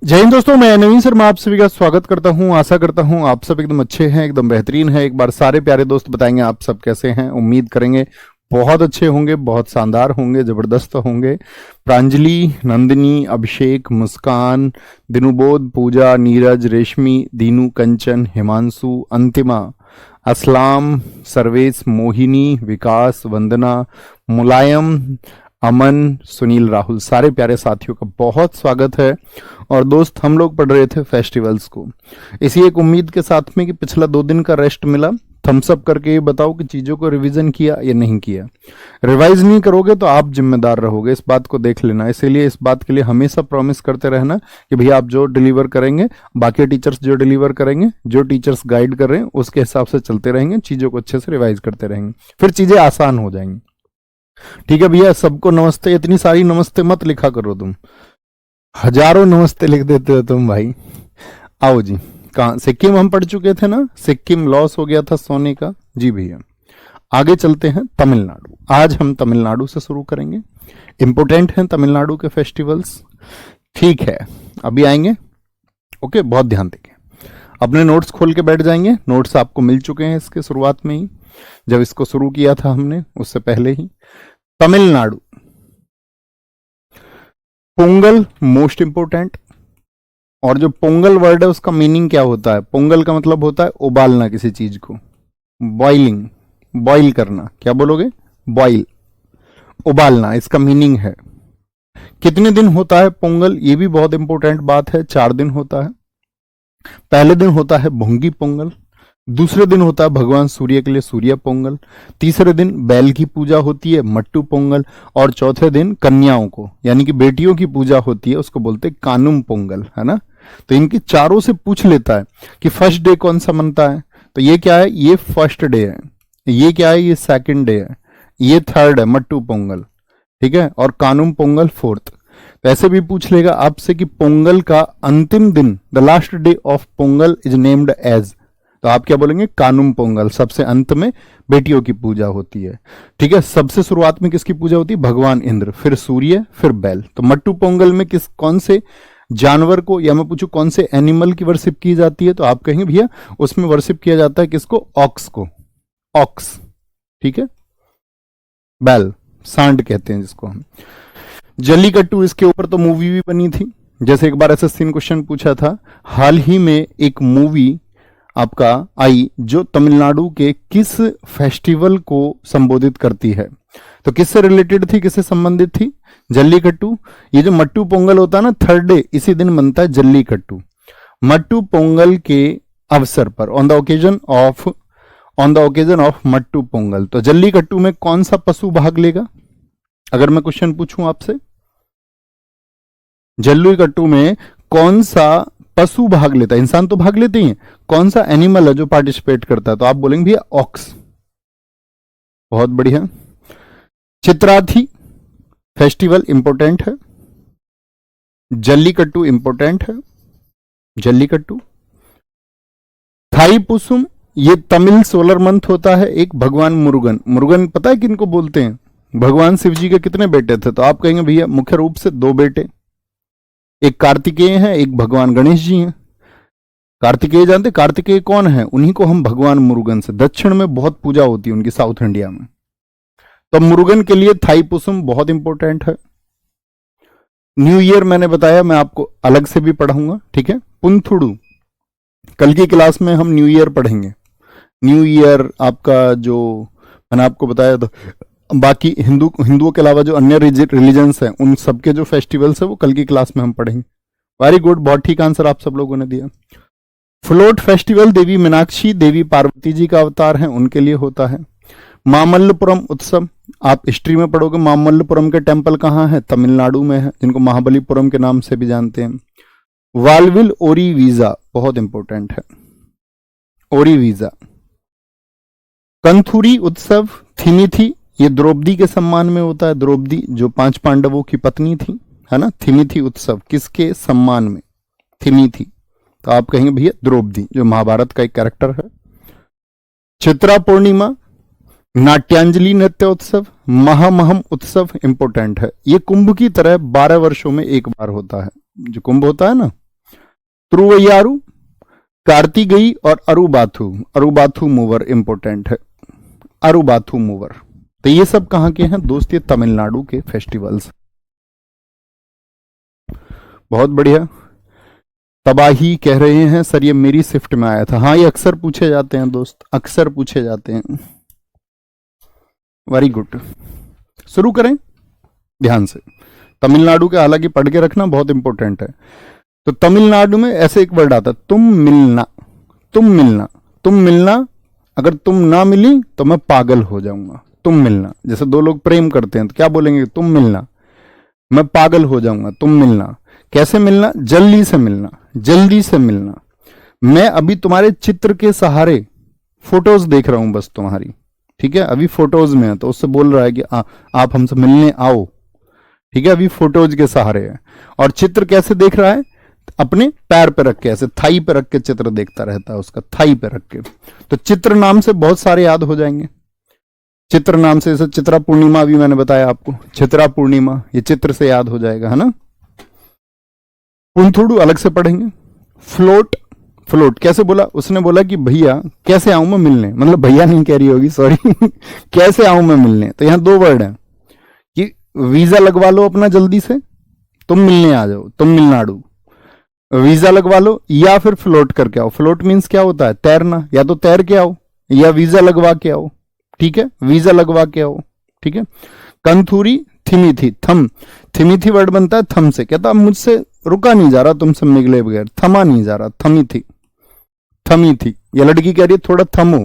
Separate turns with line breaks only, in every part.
जय हिंद दोस्तों, मैं नवीन शर्मा आप सभी का स्वागत करता हूं। आशा करता हूं आप सब एकदम अच्छे हैं, एकदम बेहतरीन हैं। एक बार सारे प्यारे दोस्त बताएंगे आप सब कैसे हैं। उम्मीद करेंगे बहुत अच्छे होंगे, बहुत शानदार होंगे, जबरदस्त होंगे। प्रांजलि, नंदिनी, अभिषेक, मुस्कान, दिनुबोध, पूजा, नीरज, रेशमी, दीनू, कंचन, हिमांशु, अंतिमा, असलाम, सर्वेश, मोहिनी, विकास, वंदना, मुलायम, अमन, सुनील, राहुल, सारे प्यारे साथियों का बहुत स्वागत है। और दोस्त, हम लोग पढ़ रहे थे फेस्टिवल्स को, इसी एक उम्मीद के साथ में कि पिछला 2 दिन का रेस्ट मिला। थम्स अप करके ये बताओ कि चीजों को रिवीजन किया या नहीं किया। रिवाइज नहीं करोगे तो आप जिम्मेदार रहोगे, इस बात को देख लेना। इसीलिए इस बात के लिए हमेशा प्रॉमिस करते रहना कि भैया आप जो डिलीवर करेंगे, बाकी टीचर्स जो डिलीवर करेंगे, जो टीचर्स गाइड कर रहे हैं उसके हिसाब से चलते रहेंगे, चीजों को अच्छे से रिवाइज करते रहेंगे, फिर चीजें आसान हो जाएंगी। ठीक है भैया, सबको नमस्ते। इतनी सारी नमस्ते मत लिखा करो, तुम हजारों नमस्ते लिख देते हो तुम भाई। आओ जी, कहाँ सिक्किम हम पढ़ चुके थे ना, सिक्किम लॉस हो गया था सोने का। जी भैया, आगे चलते हैं तमिलनाडु। आज हम तमिलनाडु से शुरू करेंगे। इंपोर्टेंट हैं तमिलनाडु के फेस्टिवल्स। ठीक है, अभी आएंगे। ओके, बहुत ध्यान देंगे। अपने नोट्स खोल के बैठ जाएंगे। नोट्स आपको मिल चुके हैं इसके शुरुआत में ही, जब इसको शुरू किया था हमने उससे पहले ही। Tamil Nadu, Pongal most important. और जो पोंगल वर्ड है उसका मीनिंग क्या होता है? पोंगल का मतलब होता है उबालना किसी चीज को, बॉइलिंग, बॉइल करना। क्या बोलोगे? बॉइल, उबालना, इसका मीनिंग है। कितने दिन होता है पोंगल? ये भी बहुत इंपॉर्टेंट बात है। 4 दिन होता है। पहले दिन होता है भोंगी पोंगल, दूसरे दिन होता है भगवान सूर्य के लिए सूर्य पोंगल, तीसरे दिन बैल की पूजा होती है मट्टू पोंगल, और चौथे दिन कन्याओं को यानी कि बेटियों की पूजा होती है, उसको बोलते हैं कानुम पोंगल, है ना। तो इनकी चारों से पूछ लेता है कि फर्स्ट डे कौन सा मनता है, तो ये क्या है? ये फर्स्ट डे है। ये क्या है? ये सेकंड डे है। ये थर्ड है, मट्टू पोंगल। ठीक है, और कानुम पोंगल फोर्थ। तो ऐसे भी पूछ लेगा आपसे कि पोंगल का अंतिम दिन, the last day of Pongal is named as, तो आप क्या बोलेंगे? कानुम पोंगल। सबसे अंत में बेटियों की पूजा होती है। ठीक है, सबसे शुरुआत में किसकी पूजा होती है? भगवान इंद्र, फिर सूर्य, फिर बैल। तो मट्टू पोंगल में कौन से जानवर को, या मैं पूछूं कौन से एनिमल की वर्शिप की जाती है, तो आप कहेंगे भैया उसमें वर्शिप किया जाता है किसको? ऑक्स को, ऑक्स। ठीक है, बैल, सांड कहते हैं जिसको हम। जल्लीकट्टू, इसके ऊपर तो मूवी भी बनी थी। जैसे एक बार एसएससी ने क्वेश्चन पूछा था, हाल ही में एक मूवी आपका आई जो तमिलनाडु के किस फेस्टिवल को संबोधित करती है, तो किससे रिलेटेड थी, किससे संबंधित थी? जल्लीकट्टू। ये जो मट्टू पोंगल होता है ना, थर्ड डे इसी दिन बनता है जल्लीकट्टू। मट्टू पोंगल के अवसर पर, on the occasion of Mattu Pongal. तो जल्लीकट्टू में कौन सा पशु भाग लेगा? अगर मैं क्वेश्चन पूछूं आपसे, जल्लीकट्टू में कौन सा पशु भाग लेता है? इंसान तो भाग लेते ही हैं, कौन सा एनिमल है जो पार्टिसिपेट करता है? तो आप बोलेंगे भैया ऑक्स। बहुत बढ़िया। चित्राथी फेस्टिवल इंपोर्टेंट है, जल्लीकट्टू इंपोर्टेंट है। जल्लीकट्टू। थाईपुसम, ये तमिल सोलर मंथ होता है। एक भगवान मुरुगन, मुरुगन पता है किनको बोलते हैं? भगवान शिव जी के कितने बेटे थे? तो आप कहेंगे भैया मुख्य रूप से 2 बेटे, एक कार्तिकेय है, एक भगवान गणेश जी हैं। कार्तिकेय जानते? कार्तिकेय कौन है? उन्हीं को हम भगवान मुरुगन से, दक्षिण में बहुत पूजा होती है उनकी, साउथ इंडिया में। तो मुरुगन के लिए थाईपुसम बहुत इंपॉर्टेंट है। न्यू ईयर मैंने बताया, मैं आपको अलग से भी पढ़ाऊंगा। ठीक है, पुंथुडू, कल की क्लास में हम न्यू ईयर पढ़ेंगे। न्यू ईयर आपका जो मैंने आपको बताया था, बाकी हिंदुओं के अलावा जो अन्य रिलीजन्स हैं उन सबके जो फेस्टिवल्स है वो कल की क्लास में हम पढ़ेंगे। वेरी गुड, बहुत ठीक आंसर आप सब लोगों ने दिया। फ्लोट फेस्टिवल देवी मीनाक्षी, देवी पार्वती जी का अवतार है, उनके लिए होता है। मामल्लपुरम उत्सव, आप हिस्ट्री में पढ़ोगे मामल्लपुरम के टेम्पल कहाँ है? तमिलनाडु में है, जिनको महाबलीपुरम के नाम से भी जानते हैं। वालविल ओरी वीजा बहुत इंपॉर्टेंट है, ओरी वीजा। कंथुरी उत्सव, थिमिथी, ये द्रौपदी के सम्मान में होता है। द्रौपदी जो 5 पांडवों की पत्नी थी, है ना। थिमिथी उत्सव किसके सम्मान में? थिमिथी। तो आप कहेंगे भैया द्रौपदी, जो महाभारत का एक कैरेक्टर है। चित्रा पूर्णिमा, नाट्यांजलि नृत्य उत्सव, महामहम उत्सव इंपोर्टेंट है। ये कुंभ की तरह 12 वर्षों में एक बार होता है। जो कुंभ होता है ना, त्रुवैयारू, कार्तिगई और अरुबाथु। अरुबाथु मूवर इंपोर्टेंट है, अरुबाथु मूवर। तो ये सब कहां के हैं दोस्त? ये तमिलनाडु के फेस्टिवल्स। बहुत बढ़िया। तबाही कह रहे हैं सर ये मेरी शिफ्ट में आया था। हाँ, ये अक्सर पूछे जाते हैं दोस्त, अक्सर पूछे जाते हैं। Very good. शुरू करें ध्यान से। तमिलनाडु के हालांकि पढ़ के रखना बहुत इंपॉर्टेंट है। तो तमिलनाडु में ऐसे एक वर्ड आता है, तुम मिलना। तुम मिलना, तुम मिलना। अगर तुम ना मिली तो मैं पागल हो जाऊंगा। तुम मिलना, जैसे दो लोग प्रेम करते हैं तो क्या बोलेंगे? तुम मिलना, मैं पागल हो जाऊंगा। तुम मिलना। कैसे मिलना? जल्दी से मिलना, जल्दी से मिलना। मैं अभी तुम्हारे चित्र के सहारे फोटोज देख रहा हूं बस तुम्हारी, ठीक है? अभी फोटोज में है तो उससे बोल रहा है कि आप हमसे मिलने आओ, ठीक है? अभी फोटोज के सहारे है। और चित्र कैसे देख रहा है? अपने पैर पे रख के, ऐसे थाई पे रख के चित्र देखता रहता है उसका, थाई पे रख के। तो चित्र नाम से बहुत सारे याद हो जाएंगे। चित्र नाम से, जैसे चित्रा पूर्णिमा अभी मैंने बताया आपको, चित्रा पूर्णिमा, ये चित्र से याद हो जाएगा, है ना? पुंथुडू अलग से पढ़ेंगे। फ्लोट, फ्लोट कैसे बोला? उसने बोला कि भैया कैसे आऊं मैं मिलने, मतलब भैया नहीं कह रही होगी, सॉरी कैसे आऊं मैं मिलने। तो यहां दो वर्ड हैं कि वीजा लगवा लो अपना जल्दी से, तुम मिलने आ जाओ, तुम मिलनाडु। वीजा लगवा लो या फिर फ्लोट करके आओ। फ्लोट मीन्स क्या होता है? तैरना। या तो तैर के आओ या वीजा लगवा के आओ, ठीक है? वीजा लगवा के आओ, ठीक है? कंथूरी, थिमिथी, थम। थिमिथी वर्ड बनता है थम से। कहता मुझसे रुका नहीं जा रहा तुमसे मिले बगैर, थमा नहीं जा रहा। थमी थी, थमी थी। ये लड़की कह रही है थोड़ा थमो,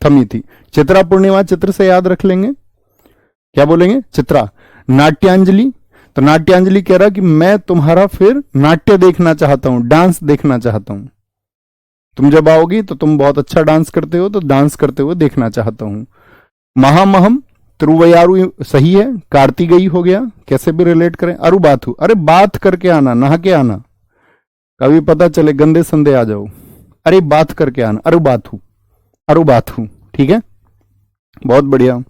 थमी थी। चित्रा पूर्णिमा चित्र से याद रख लेंगे, क्या बोलेंगे? चित्रा। नाट्यांजलि, तो नाट्यांजलि कह रहा कि मैं तुम्हारा फिर नाट्य देखना चाहता हूं, डांस देखना चाहता हूं। तुम जब आओगी तो तुम बहुत अच्छा डांस करते हो, तो डांस करते हुए देखना चाहता हूं। महामहम, त्रुवयारु सही है। कार्तिगई हो गया, कैसे भी रिलेट करें। अरुबाथु, अरे बात करके आना, नहा के आना, कभी पता चले गंदे संदे आ जाओ। अरे बात करके आना, अरुबाथु, अरुबाथु, ठीक है? बहुत बढ़िया।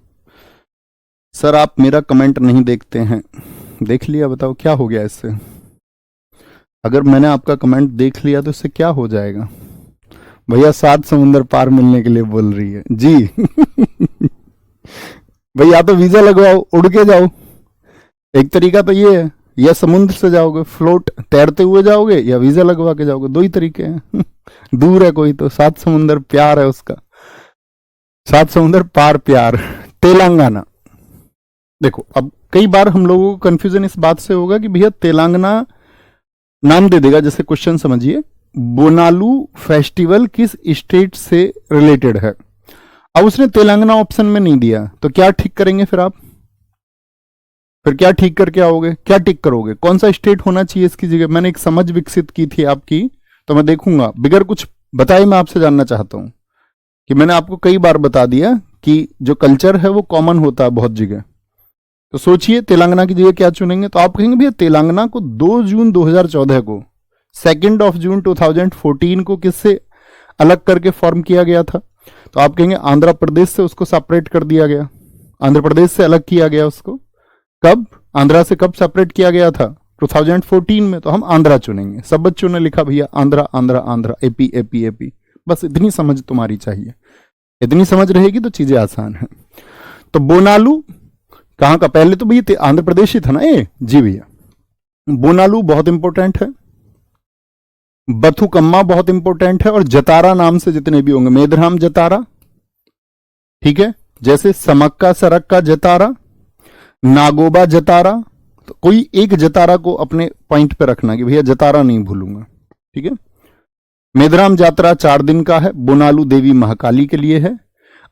सर आप मेरा कमेंट नहीं देखते हैं। देख लिया, बताओ क्या हो गया इससे? अगर मैंने आपका कमेंट देख लिया तो इससे क्या हो जाएगा? भैया 7 समुंदर पार मिलने के लिए बोल रही है जी भाई या तो वीजा लगवाओ, उड़ के जाओ, एक तरीका तो ये है, या समुद्र से जाओगे फ्लोट तैरते हुए जाओगे, या वीजा लगवा के जाओगे, दो ही तरीके हैं दूर है कोई तो 7 समुंदर प्यार है उसका, 7 समुंदर पार प्यार। तेलंगाना, देखो अब कई बार हम लोगों को कंफ्यूजन इस बात से होगा कि भैया तेलंगाना नाम दे देगा, जैसे क्वेश्चन समझिए, बोनालू फेस्टिवल किस स्टेट से रिलेटेड है। अब उसने तेलंगाना ऑप्शन में नहीं दिया, तो क्या ठीक करेंगे फिर आप? फिर क्या ठीक करके आओगे? क्या टिक करोगे? कौन सा स्टेट होना चाहिए इसकी जगह? मैंने एक समझ विकसित की थी आपकी, तो मैं देखूंगा बिगर कुछ बताए। मैं आपसे जानना चाहता हूं कि मैंने आपको कई बार बता दिया कि जो कल्चर है वो कॉमन होता है बहुत जगह। तो सोचिए तेलंगाना की जगह क्या चुनेंगे? तो आप कहेंगे भैया तेलंगाना को 2 जून 2014 को, 2 जून 2014 को किससे अलग करके फॉर्म किया गया था? तो आप कहेंगे आंध्र प्रदेश से उसको सेपरेट कर दिया गया, आंध्र प्रदेश से अलग किया गया उसको। कब? आंध्रा से कब सेपरेट किया गया था? 2014 में। तो हम आंध्रा चुनेंगे। सब बच्चों ने लिखा भैया Andhra Andhra Andhra, AP AP AP. बस इतनी समझ तुम्हारी चाहिए, इतनी समझ रहेगी तो चीजें आसान है। तो बोनालू कहां का? पहले तो भैया आंध्र प्रदेश ही था ना ये जी भैया। बोनालू बहुत इंपॉर्टेंट है, बथुकम्मा बहुत इंपॉर्टेंट है, और जतारा नाम से जितने भी होंगे, मेधराम जतारा, ठीक है, जैसे समक्का सरक्का जतारा, नागोबा जतारा। तो कोई एक जतारा को अपने पॉइंट पे रखना कि भैया जतारा नहीं भूलूंगा, ठीक है। मेधराम यात्रा 4 दिन का है, बोनालू देवी महाकाली के लिए है।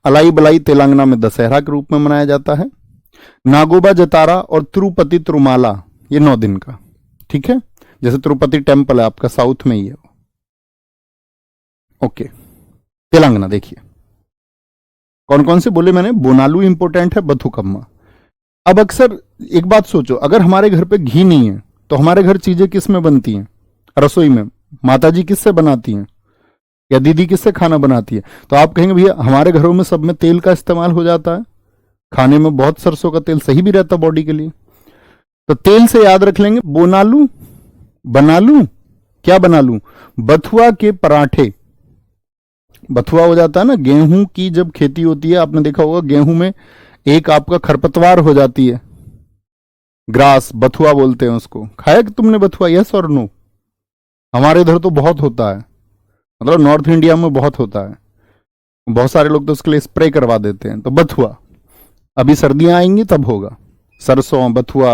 अलाई बलाई तेलंगाना में दशहरा के रूप में मनाया जाता है। नागोबा जतारा और तिरुपति तिरुमाला ये 9 दिन का, ठीक है। जैसे तिरुपति टेम्पल है आपका साउथ में ही है। ओके, तेलंगाना देखिए कौन कौन से बोले मैंने। बोनालू इंपोर्टेंट है, बथुकम्मा। अब अक्सर एक बात सोचो, अगर हमारे घर पे घी नहीं है तो हमारे घर चीजें किस में बनती हैं? रसोई में माताजी किससे बनाती हैं या दीदी किससे खाना बनाती है? तो आप कहेंगे भैया हमारे घरों में सब में तेल का इस्तेमाल हो जाता है, खाने में बहुत सरसों का तेल सही भी रहता बॉडी के लिए। तो तेल से याद रख लेंगे बोनालू, बनालू, क्या बना लूं? बथुआ के पराठे। बथुआ हो जाता है ना, गेहूं की जब खेती होती है, आपने देखा होगा गेहूं में एक आपका खरपतवार हो जाती है, ग्रास, बथुआ बोलते हैं उसको। खाया कि तुमने बथुआ? यस और नो? हमारे इधर तो बहुत होता है, मतलब नॉर्थ इंडिया में बहुत होता है, बहुत सारे लोग तो उसके लिए स्प्रे करवा देते हैं। तो बथुआ, अभी सर्दियां आएंगी तब होगा, सरसों, बथुआ।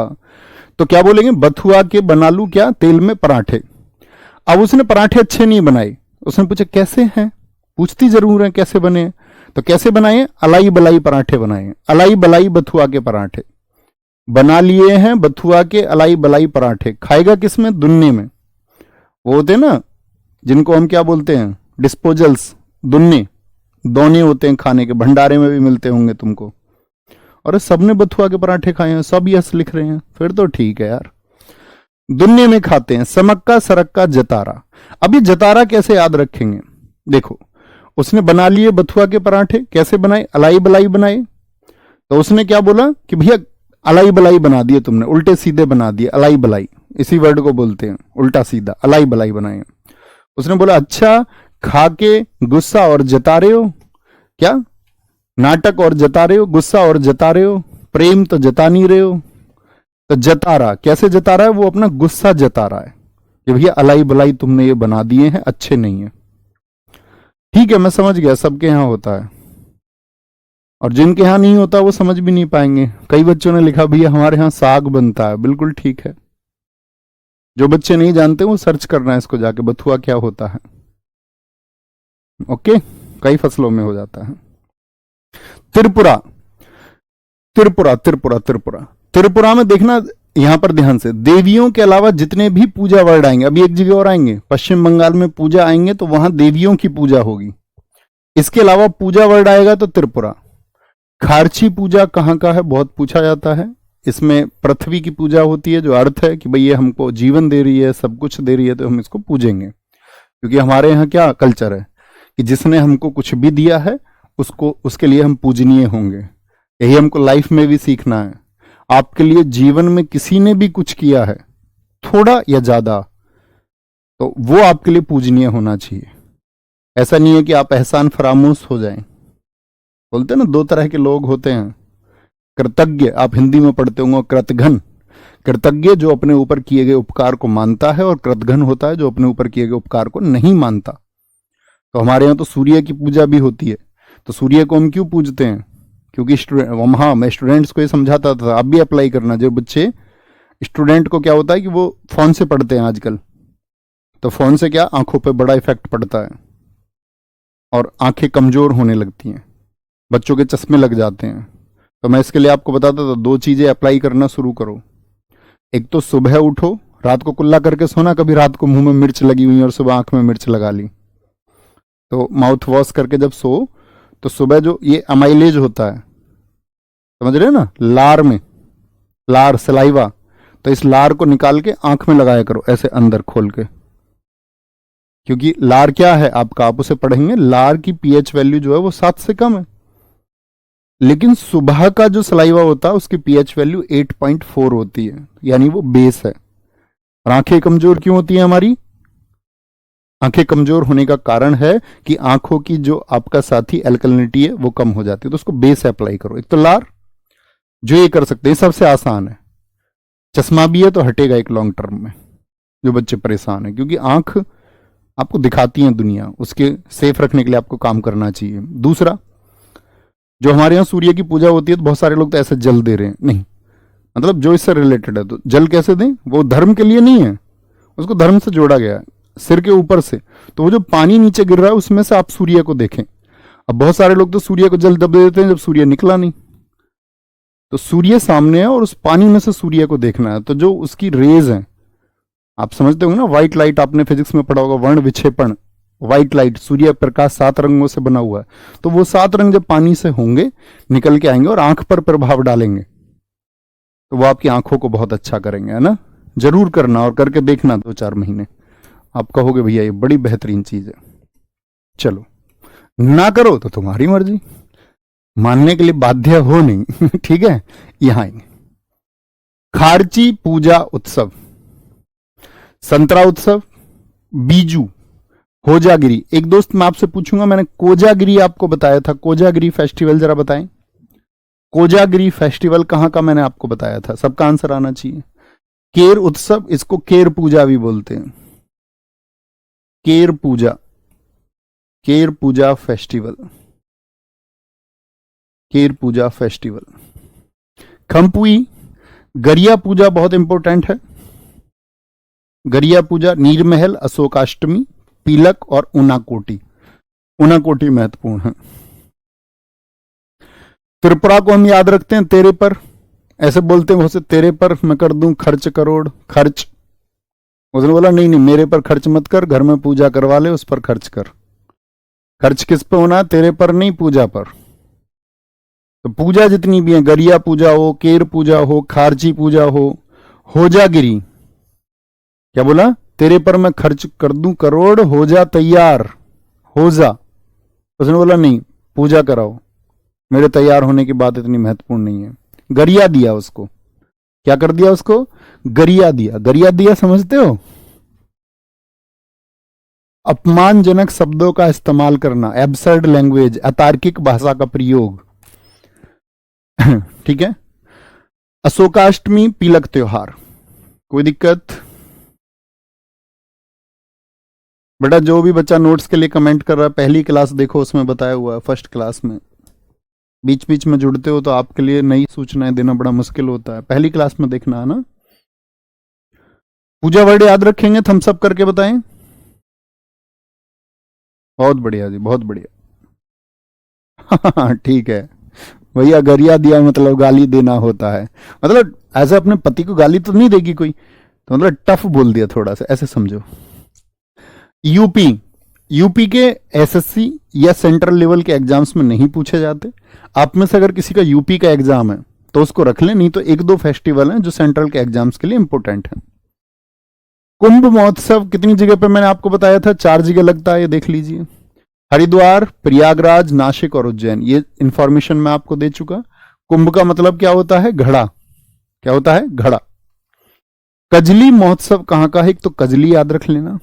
तो क्या बोलेंगे? बथुआ के बना लूं क्या? तेल में पराठे। अब उसने पराठे अच्छे नहीं बनाए, उसने पूछा कैसे हैं, पूछती जरूर है कैसे बने। तो कैसे बनाए? अलाई बलाई पराठे बनाए, अलाई बलाई बथुआ के पराठे बना लिए हैं, बथुआ के अलाई बलाई पराठे। खाएगा किसमें? दुन्ने में। वो होते हैं ना जिनको हम क्या बोलते हैं, डिस्पोजल्स, दुन्ने, दोने होते हैं खाने के, भंडारे में भी मिलते होंगे तुमको। और सबने बथुआ के पराठे खाए हैं, सब यस लिख रहे हैं, फिर तो ठीक है यार। दुन्ने में खाते हैं, समक्का सरक्का जतारा। अब ये जतारा कैसे याद रखेंगे? देखो, उसने बना लिए बथुआ के पराठे, कैसे बनाए? अलाई बलाई बनाए। तो उसने क्या बोला कि भैया अलाई बलाई बना दिए तुमने, उल्टे सीधे बना दिए, अलाई बलाई, इसी वर्ड को बोलते हैं उल्टा सीधा, अलाई बलाई बनाए। उसने बोला अच्छा, खा के गुस्सा और जता रहे हो क्या? नाटक और जता रहे हो, गुस्सा और जता रहे हो, प्रेम तो जता नहीं रहे हो। तो जता रहा, कैसे जता रहा है? वो अपना गुस्सा जता रहा है कि भैया अलाई बलाई तुमने ये बना दिए हैं, अच्छे नहीं है। ठीक है, मैं समझ गया, सबके यहां होता है, और जिनके यहां नहीं होता वो समझ भी नहीं पाएंगे। कई बच्चों ने लिखा भैया हमारे यहां साग बनता है, बिल्कुल ठीक है। जो बच्चे नहीं जानते वो सर्च करना है इसको जाके, बथुआ क्या होता है। ओके, कई फसलों में हो जाता है। त्रिपुरा, त्रिपुरा त्रिपुरा त्रिपुरा, त्रिपुरा में देखना, यहां पर ध्यान से, देवियों के अलावा जितने भी पूजा वर्ड आएंगे, अभी एक जगह और आएंगे, पश्चिम बंगाल में पूजा आएंगे तो वहां देवियों की पूजा होगी। इसके अलावा पूजा वर्ड आएगा तो त्रिपुरा। खारची पूजा कहां का है, बहुत पूछा जाता है। इसमें पृथ्वी की पूजा होती है, जो अर्थ है कि भाई ये हमको जीवन दे रही है, सब कुछ दे रही है, तो हम इसको पूजेंगे। क्योंकि हमारे यहाँ क्या कल्चर है कि जिसने हमको कुछ भी दिया है उसको, उसके लिए हम पूजनीय होंगे। यही हमको लाइफ में भी सीखना है। आपके लिए जीवन में किसी ने भी कुछ किया है, थोड़ा या ज्यादा, तो वो आपके लिए पूजनीय होना चाहिए। ऐसा नहीं है कि आप एहसान फरामोश हो जाएं। बोलते हैं ना, दो तरह के लोग होते हैं, कृतज्ञ, आप हिंदी में पढ़ते होंगे, कृतघ्न। कृतज्ञ जो अपने ऊपर किए गए उपकार को मानता है, और कृतघ्न होता है जो अपने ऊपर किए गए उपकार को नहीं मानता। तो हमारे यहाँ तो सूर्य की पूजा भी होती है। तो सूर्य को हम क्यों पूजते हैं? क्योंकि हाँ, मैं स्टूडेंट्स को ये समझाता था, आप भी अप्लाई करना। जो बच्चे, स्टूडेंट को क्या होता है कि वो फोन से पढ़ते हैं आजकल, तो फोन से क्या आंखों पे बड़ा इफेक्ट पड़ता है और आंखें कमजोर होने लगती हैं, बच्चों के चश्मे लग जाते हैं। तो मैं इसके लिए आपको बताता था, दो चीजें अप्लाई करना शुरू करो। एक तो सुबह उठो, रात को कुल्ला करके सोना, कभी रात को मुंह में मिर्च लगी हुई और सुबह आंख में मिर्च लगा ली। तो माउथ वॉश करके जब सो, तो सुबह जो ये अमाइलेज होता है, समझ रहे हैं ना, लार में, लार सलाइवा, तो इस लार को निकाल के आंख में लगाया करो, ऐसे अंदर खोल के। क्योंकि लार क्या है आपका, आप उसे पढ़ेंगे, लार की पीएच वैल्यू जो है वो 7 से कम है। लेकिन सुबह का जो सलाइवा होता है उसकी पीएच वैल्यू 8.4 होती है, यानी वो बेस है। और आंखें कमजोर क्यों होती हैं हमारी? आंखें कमजोर होने का कारण है कि आंखों की जो आपका साथी एल्कलिनिटी है वो कम हो जाती है। तो उसको बेस अप्लाई करो। एक तो लार, जो ये कर सकते हैं, सबसे आसान है। चश्मा भी है तो हटेगा एक लॉन्ग टर्म में, जो बच्चे परेशान हैं, क्योंकि आंख आपको दिखाती है दुनिया, उसके सेफ रखने के लिए आपको काम करना चाहिए। दूसरा, जो हमारे यहाँ सूर्य की पूजा होती है, तो बहुत सारे लोग तो ऐसे जल दे रहे हैं, नहीं, मतलब जो इससे रिलेटेड है, तो जल कैसे दें? वो धर्म के लिए नहीं है, उसको धर्म से जोड़ा गया है, सिर के ऊपर से। तो वो जो पानी नीचे गिर रहा है उसमें से आप सूर्य को देखें। अब बहुत सारे लोग तो सूर्य को जल दब देते हैं जब सूर्य निकला नहीं। तो सूर्य सामने है और उस पानी में से सूर्य को देखना है। तो जो उसकी रेज है, आप समझते होंगे ना, व्हाइट लाइट, आपने फिजिक्स में पढ़ा होगा, वर्ण विक्षेपण, व्हाइट लाइट, सूर्य प्रकाश 7 रंगों से बना हुआ है। तो वो 7 रंग जब पानी से होंगे, निकल के आएंगे और आंख पर प्रभाव डालेंगे, तो वो आपकी आंखों को बहुत अच्छा करेंगे, है ना। जरूर करना और करके देखना 2-4 महीने, आप कहोगे भैया ये बड़ी बेहतरीन चीज है। चलो, ना करो तो तुम्हारी मर्जी, मानने के लिए बाध्य हो नहीं। ठीक है, यहां आएंगे। खारची पूजा उत्सव, संतरा उत्सव, बीजू, होजागिरी। एक दोस्त मैं आपसे पूछूंगा, मैंने कोजागिरी आपको बताया था, कोजागिरी फेस्टिवल जरा बताएं। कोजागिरी फेस्टिवल कहां का मैंने आपको बताया था, सबका आंसर आना चाहिए। केर उत्सव, इसको केर पूजा भी बोलते हैं, केर पूजा, केर पूजा फेस्टिवल, केर पूजा फेस्टिवल। खंपुई, गरिया पूजा बहुत इंपॉर्टेंट है, गरिया पूजा, नीरमहल, अशोकाष्टमी, पीलक और ऊनाकोटी। ऊनाकोटी महत्वपूर्ण है। त्रिपुरा को हम याद रखते हैं तेरे पर, ऐसे बोलते हैं बहुत से, तेरे पर मैं कर दूं खर्च करोड़, खर्च। उसने बोला नहीं नहीं, मेरे पर खर्च मत कर, घर में पूजा करवा ले, उस पर खर्च कर। खर्च किस पे होना है, तेरे पर नहीं, पूजा पर। तो पूजा जितनी भी है, गरिया पूजा हो, केर पूजा हो, खारची पूजा हो, होजागिरी, क्या बोला, तेरे पर मैं खर्च कर दूं करोड़, हो जा तैयार, हो जा। उसने बोला नहीं, पूजा कराओ, मेरे तैयार होने की बात इतनी महत्वपूर्ण नहीं है। गरिया दिया उसको, क्या कर दिया उसको, गरिया दिया। गरिया दिया समझते हो, अपमानजनक शब्दों का इस्तेमाल करना, एब्सर्ड लैंग्वेज, अतार्किक भाषा का प्रयोग। ठीक है। अशोकाष्टमी, पीलक त्योहार, कोई दिक्कत? बेटा जो भी बच्चा नोट्स के लिए कमेंट कर रहा है, पहली क्लास देखो, उसमें बताया हुआ है, फर्स्ट क्लास में। बीच बीच में जुड़ते हो तो आपके लिए नई सूचनाएं देना बड़ा मुश्किल होता है, पहली क्लास में देखना है ना। पूजा वर्ड याद रखेंगे, थम्स अप करके बताएं। बहुत बढ़िया जी, बहुत बढ़िया। ठीक है भैया, गरिया दिया मतलब गाली देना होता है, मतलब ऐसे अपने पति को गाली तो नहीं देगी कोई, तो मतलब टफ बोल दिया थोड़ा सा, ऐसे समझो। यूपी, यूपी के एसएससी या सेंट्रल लेवल के एग्जाम्स में नहीं पूछे जाते। आप में से अगर किसी का यूपी का एग्जाम है तो उसको रख लें, नहीं तो एक दो फेस्टिवल हैं जो सेंट्रल के एग्जाम्स के लिए इंपॉर्टेंट है। कुंभ महोत्सव कितनी जगह पे मैंने आपको बताया था, 4 जगह लगता है, ये देख लीजिए। हरिद्वार, प्रयागराज, नासिक और उज्जैन, ये इंफॉर्मेशन मैं आपको दे चुका। कुंभ का मतलब क्या होता है, घड़ा, क्या होता है, घड़ा। कजली महोत्सव कहां का है, एक तो कजली याद रख लेना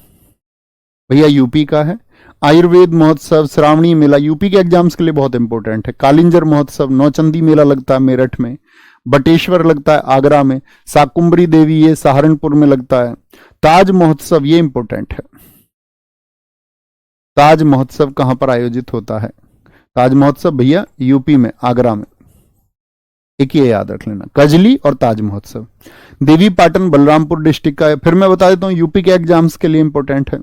भैया, यूपी का है। आयुर्वेद महोत्सव, श्रावणी मेला, यूपी के एग्जाम्स के लिए बहुत इंपॉर्टेंट है। कालिंजर महोत्सव, नौचंदी मेला लगता है मेरठ में। बटेश्वर लगता है आगरा में। साकुम्बरी देवी ये सहारनपुर में लगता है। ताज महोत्सव ये इंपॉर्टेंट है, ताज महोत्सव कहां पर आयोजित होता है, ताज महोत्सव भैया यूपी में, आगरा में। एक ये याद रख लेना, कजली और ताज महोत्सव। देवी पाटन बलरामपुर डिस्ट्रिक्ट का है। फिर मैं बता देता हूं यूपी के एग्जाम्स के लिए इंपॉर्टेंट है।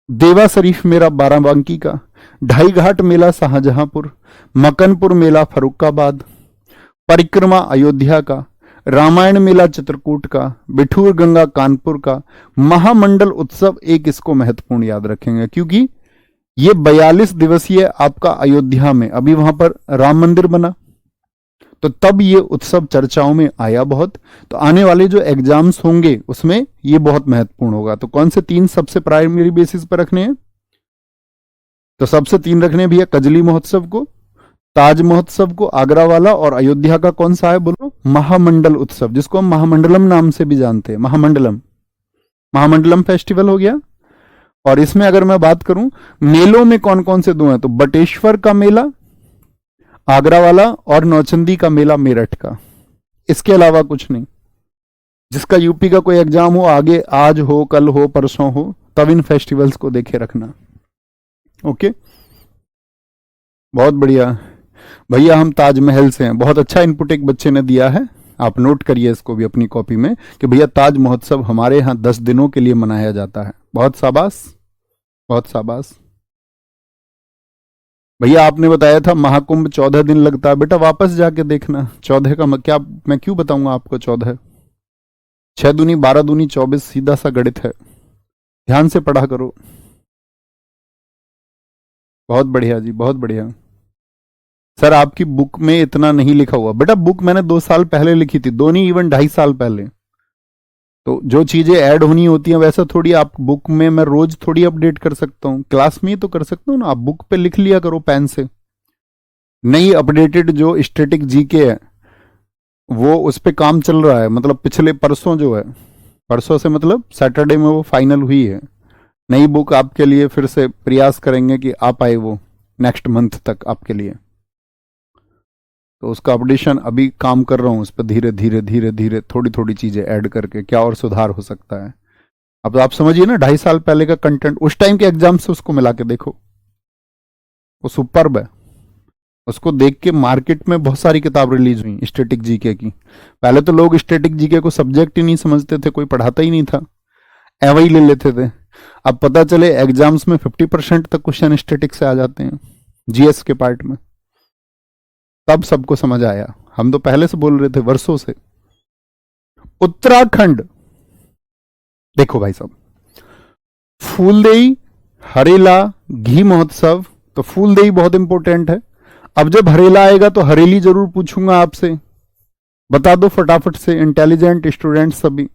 देवा शरीफ मेला बाराबंकी का, ढाई घाट मेला शाहजहांपुर, मकनपुर मेला फरुखाबाद, परिक्रमा अयोध्या का, रामायण मेला चित्रकूट का, बिठूर गंगा कानपुर का, महामंडल उत्सव एक इसको महत्वपूर्ण याद रखेंगे क्योंकि ये 42 दिवसीय आपका अयोध्या में, अभी वहां पर राम मंदिर बना तो तब ये उत्सव चर्चाओं में आया बहुत। तो आने वाले जो एग्जाम्स होंगे उसमें ये बहुत महत्वपूर्ण होगा। तो कौन से 3 सबसे प्राइमरी बेसिस पर रखने हैं, तो सबसे 3 रखने हैं भैया, कजली महोत्सव को, ताज महोत्सव को आगरा वाला, और अयोध्या का कौन सा है बोलो, महामंडल उत्सव, जिसको हम महामंडलम नाम से भी जानते हैं। महामंडलम, महामंडलम फेस्टिवल हो गया। और इसमें अगर मैं बात करूं मेलों में कौन कौन से 2 हैं, तो बटेश्वर का मेला आगरा वाला और नौचंदी का मेला मेरठ का, इसके अलावा कुछ नहीं। जिसका यूपी का कोई एग्जाम हो आगे, आज हो, कल हो, परसों हो, तब इन फेस्टिवल्स को देखे रखना। ओके, बहुत बढ़िया भैया, हम ताजमहल से हैं। बहुत अच्छा इनपुट एक बच्चे ने दिया है, आप नोट करिए इसको भी अपनी कॉपी में कि भैया ताज महोत्सव हमारे यहाँ 10 दिनों के लिए मनाया जाता है। बहुत शाबाश, बहुत शाबाश भैया। आपने बताया था महाकुंभ 14 दिन लगता है, बेटा वापस जाके देखना 14 का क्या, मैं क्यों बताऊंगा आपको 14, 6 दूनी 12 दूनी 24, सीधा सा गणित है, ध्यान से पढ़ा करो। बहुत बढ़िया जी, बहुत बढ़िया। सर आपकी बुक में इतना नहीं लिखा हुआ, बेटा बुक मैंने 2 साल पहले लिखी थी, 2 नहीं इवन 2.5 साल पहले। तो जो चीजें ऐड होनी होती हैं वैसा थोड़ी आप बुक में मैं रोज थोड़ी अपडेट कर सकता हूँ, क्लास में ही तो कर सकता हूँ ना। आप बुक पे लिख लिया करो पेन से, नई अपडेटेड जो स्टैटिक जीके है वो उस पे काम चल रहा है, मतलब पिछले परसों जो है परसों से मतलब सैटरडे में वो फाइनल हुई है। नई बुक आपके लिए फिर से प्रयास करेंगे कि आ पाए वो नेक्स्ट मंथ तक आपके लिए। तो उसका अपडेशन अभी काम कर रहा हूँ उस पर, धीरे धीरे धीरे धीरे थोड़ी थोड़ी चीज़ें ऐड करके क्या और सुधार हो सकता है। अब तो आप समझिए ना, 2.5 साल पहले का कंटेंट उस टाइम के एग्जाम से उसको मिला के देखो, वो सुपर्ब है। उसको देख के मार्केट में बहुत सारी किताब रिलीज हुई स्टैटिक जीके की। पहले तो लोग स्टैटिक जीके को सब्जेक्ट ही नहीं समझते थे, कोई पढ़ाता ही नहीं था, एवं ही ले लेते थे। अब पता चले एग्जाम्स में 50% तक क्वेश्चन स्टैटिक से आ जाते हैं जीएस के पार्ट में। तब सबको समझ आया, हम तो पहले से बोल रहे थे वर्षों से। उत्तराखंड देखो भाई साहब, फूलदेई, हरेला, घी महोत्सव। तो फूलदेई बहुत इंपॉर्टेंट है। अब जब हरेला आएगा तो हरेली जरूर पूछूंगा आपसे, बता दो फटाफट से, इंटेलिजेंट स्टूडेंट सभी।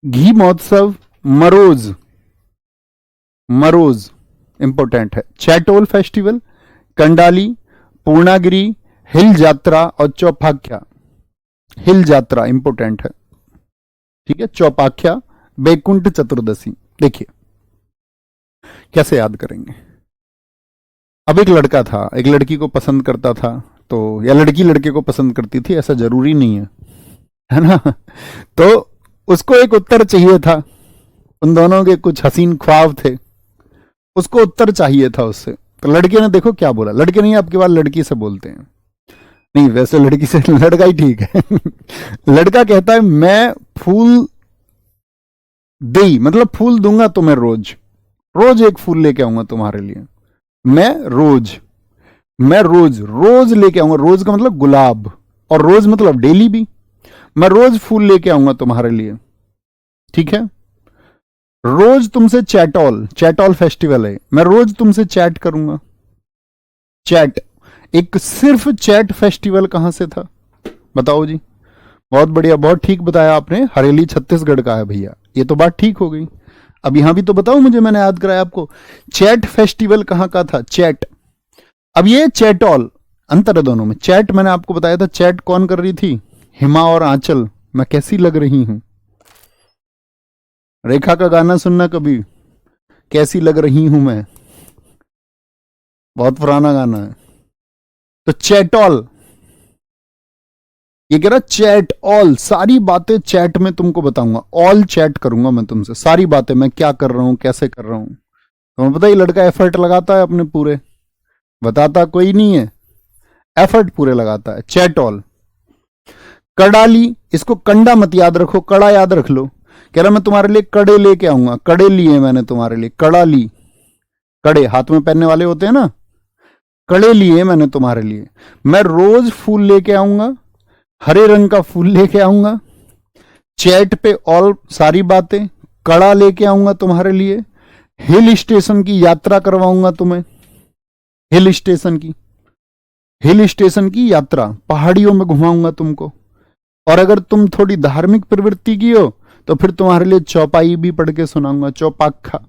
घी महोत्सव, मरोज, मरोज इंपॉर्टेंट है। चैटोल फेस्टिवल, कंडाली, पूर्णागिरी, हिल यात्रा और चौपाख्या। हिल यात्रा इंपॉर्टेंट है, ठीक है। चौपाख्या, बैकुंठ चतुर्दशी। देखिए कैसे याद करेंगे। अब एक लड़का था, एक लड़की को पसंद करता था, तो या लड़की लड़के को पसंद करती थी, ऐसा जरूरी नहीं है ना। तो उसको एक उत्तर चाहिए था, उन दोनों के कुछ हसीन ख्वाब थे, उसको उत्तर चाहिए था उससे। तो लड़के ने देखो क्या बोला, लड़के नहीं आपके बात लड़की से बोलते हैं, नहीं वैसे लड़की से लड़का ही ठीक है। लड़का कहता है मैं फूल दे, मतलब फूल दूंगा तुम्हें रोज, रोज एक फूल लेके आऊंगा तुम्हारे लिए। मैं रोज रोज लेके आऊंगा, रोज का मतलब गुलाब, और रोज मतलब डेली भी। मैं रोज फूल लेके आऊंगा तुम्हारे लिए, ठीक है। रोज तुमसे चैटॉल, चैटॉल फेस्टिवल है, मैं रोज तुमसे चैट करूंगा। चैट, एक सिर्फ चैट फेस्टिवल कहां से था बताओ जी। बहुत बढ़िया, बहुत ठीक बताया आपने, हरेली छत्तीसगढ़ का है भैया, ये तो बात ठीक हो गई। अब यहां भी तो बताओ मुझे, मैंने याद कराया आपको, चैट फेस्टिवल कहां का था, चैट। अब ये चैटॉल, अंतर है दोनों में। चैट मैंने आपको बताया था, चैट कौन कर रही थी, हिमा और आंचल, मैं कैसी लग रही हूं। रेखा का गाना सुनना कभी, कैसी लग रही हूं मैं, बहुत पुराना गाना है। तो चैटॉल, ये कह रहा चैट ऑल, सारी बातें चैट में तुमको बताऊंगा, ऑल चैट करूंगा मैं तुमसे, सारी बातें, मैं क्या कर रहा हूं, कैसे कर रहा हूं। तुम्हें पता ही लड़का एफर्ट लगाता है अपने पूरे, बताता कोई नहीं है, एफर्ट पूरे लगाता है। Chat all. कड़ाली, इसको कंडा मत याद रखो, कड़ा याद रख लो। कह रहा मैं तुम्हारे लिए कड़े लेके आऊंगा, कड़े लिए मैंने तुम्हारे लिए, कड़ा ली, कड़े हाथ में पहनने वाले होते हैं ना, कड़े लिए मैंने तुम्हारे लिए। मैं रोज फूल लेके आऊंगा, हरे रंग का फूल लेके आऊंगा। चैट पे ऑल सारी बातें, कड़ा लेके आऊंगा तुम्हारे लिए। हिल स्टेशन की यात्रा करवाऊंगा तुम्हें, हिल स्टेशन की, हिल स्टेशन की यात्रा, पहाड़ियों में घुमाऊंगा तुमको। और अगर तुम थोड़ी धार्मिक प्रवृत्ति की हो तो फिर तुम्हारे लिए चौपाई भी पढ़ के सुनाऊंगा, चौपाखा,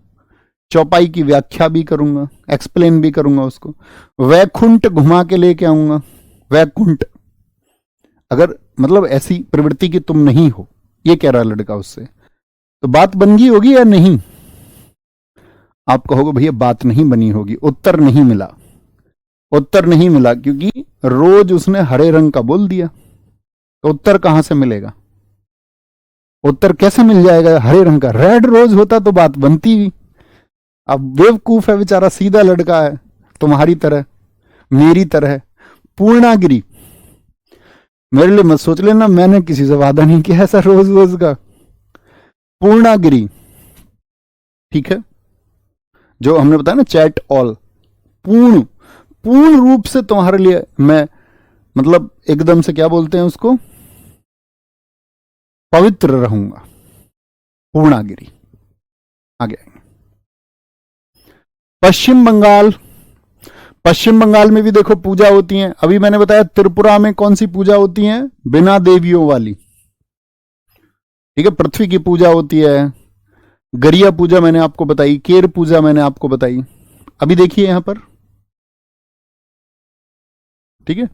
चौपाई की व्याख्या भी करूंगा, एक्सप्लेन भी करूंगा उसको। वैकुंठ घुमा के लेके आऊंगा, वैकुंठ, अगर मतलब ऐसी प्रवृत्ति की तुम नहीं हो, ये कह रहा लड़का उससे। तो बात बन गई होगी या नहीं? आप कहोगे भैया बात नहीं बनी होगी, उत्तर नहीं मिला, उत्तर नहीं मिला क्योंकि रोज उसने हरे रंग का बोल दिया, तो उत्तर कहां से मिलेगा, उत्तर कैसे मिल जाएगा हरे रंग का, रेड रोज होता तो बात बनती भी। अब बेवकूफ है बेचारा, सीधा लड़का है, तुम्हारी तरह मेरी तरह। पूर्णागिरी, मेरे लिए मत सोच लेना, मैंने किसी से वादा नहीं किया ऐसा रोज रोज का। पूर्णागिरी, ठीक है, जो हमने बताया ना चैट ऑल, पूर्ण, पूर्ण रूप से तुम्हारे लिए मैं, मतलब एकदम से क्या बोलते हैं उसको, पवित्र रहूंगा। पूर्णागिरी आगे आएंगे। पश्चिम बंगाल, पश्चिम बंगाल में भी देखो पूजा होती है। अभी मैंने बताया त्रिपुरा में कौन सी पूजा होती है, बिना देवियों वाली, ठीक है, पृथ्वी की पूजा होती है। गरिया पूजा मैंने आपको बताई, केर पूजा मैंने आपको बताई। अभी देखिए यहां पर, ठीक है,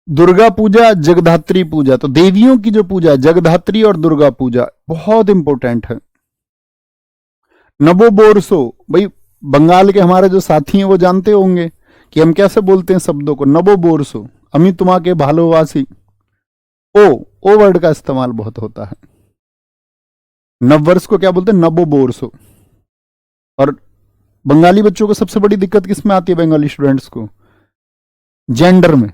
दुर्गा पूजा, जगधात्री पूजा, तो देवियों की जो पूजा, जगधात्री और दुर्गा पूजा बहुत इंपॉर्टेंट है। नबो बोरसो, भाई बंगाल के हमारे जो साथी हैं वो जानते होंगे कि हम कैसे बोलते हैं शब्दों को। नबो बोरसो, अमी तुमा के भालोवासी, ओ वर्ड का इस्तेमाल बहुत होता है। नववर्ष को क्या बोलते हैं? नबो बोरसो। और बंगाली बच्चों को सबसे बड़ी दिक्कत किस में आती है? बंगाली स्टूडेंट्स को जेंडर में।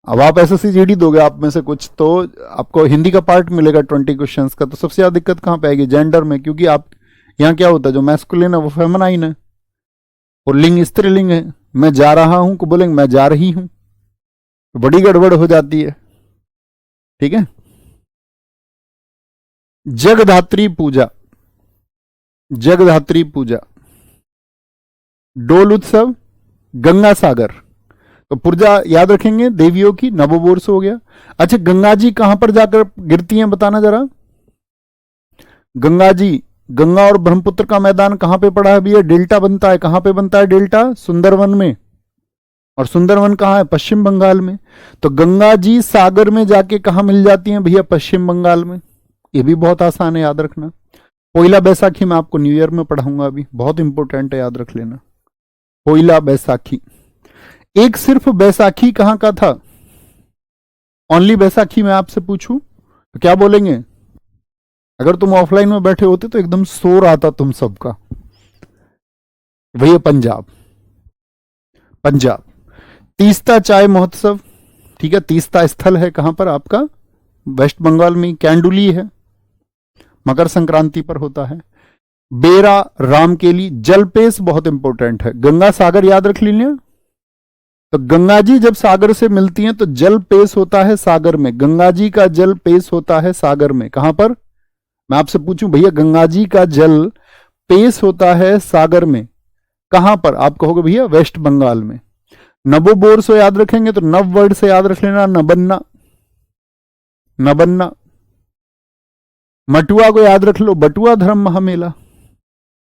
अब आप एसएससी जीडी दोगे आप में से कुछ, तो आपको हिंदी का पार्ट मिलेगा 20 क्वेश्चंस का, तो सबसे ज्यादा दिक्कत कहां पे आएगी? जेंडर में। क्योंकि आप यहाँ क्या होता है, जो मैस्कुलिन है वो फेमिनाइन है और लिंग स्त्रीलिंग है। मैं जा रहा हूं को बोलेंगे मैं जा रही हूं, तो बड़ी गड़बड़ हो जाती है। ठीक है। जगधात्री पूजा, जगधात्री पूजा, डोल उत्सव, गंगा सागर, तो पूजा याद रखेंगे देवियों की, नववर्ष हो गया। अच्छा, गंगा जी कहां पर जाकर गिरती हैं बताना जरा। गंगा जी, गंगा और ब्रह्मपुत्र का मैदान कहां पे पड़ा है भैया? डेल्टा बनता है। कहां पे बनता है डेल्टा? सुंदरवन में। और सुंदरवन कहां है? पश्चिम बंगाल में। तो गंगा जी सागर में जाके कहां मिल जाती हैं भैया? पश्चिम बंगाल में। ये भी बहुत आसान है याद रखना। पोइला बैसाखी मैं आपको न्यू ईयर में पढ़ाऊंगा, अभी बहुत इंपॉर्टेंट है, याद रख लेना। पोइला बैसाखी। एक सिर्फ बैसाखी कहां का था? ओनली बैसाखी मैं आपसे पूछूं तो क्या बोलेंगे? अगर तुम ऑफलाइन में बैठे होते तो एकदम शोर आता तुम सबका। भैया पंजाब, पंजाब। तीस्ता चाय महोत्सव, ठीक है, तीस्ता स्थल है कहां पर आपका? वेस्ट बंगाल में। कैंडुली है, मकर संक्रांति पर होता है। बेरा, रामकेली, जलपेश बहुत इंपॉर्टेंट है। गंगा सागर याद रख लीजिए। तो गंगा जी जब सागर से मिलती हैं तो जल पेश होता है सागर में। गंगा जी का जल पेश होता है सागर में। कहां पर? मैं आपसे पूछूं भैया, गंगा जी का जल पेश होता है सागर में, कहां पर? आप कहोगे भैया वेस्ट बंगाल में। नबो बोर से याद रखेंगे तो नव वर्ड से याद रख लेना, नबन्ना, नबन्ना। मटुआ को याद रख लो, बटुआ धर्म महामेला।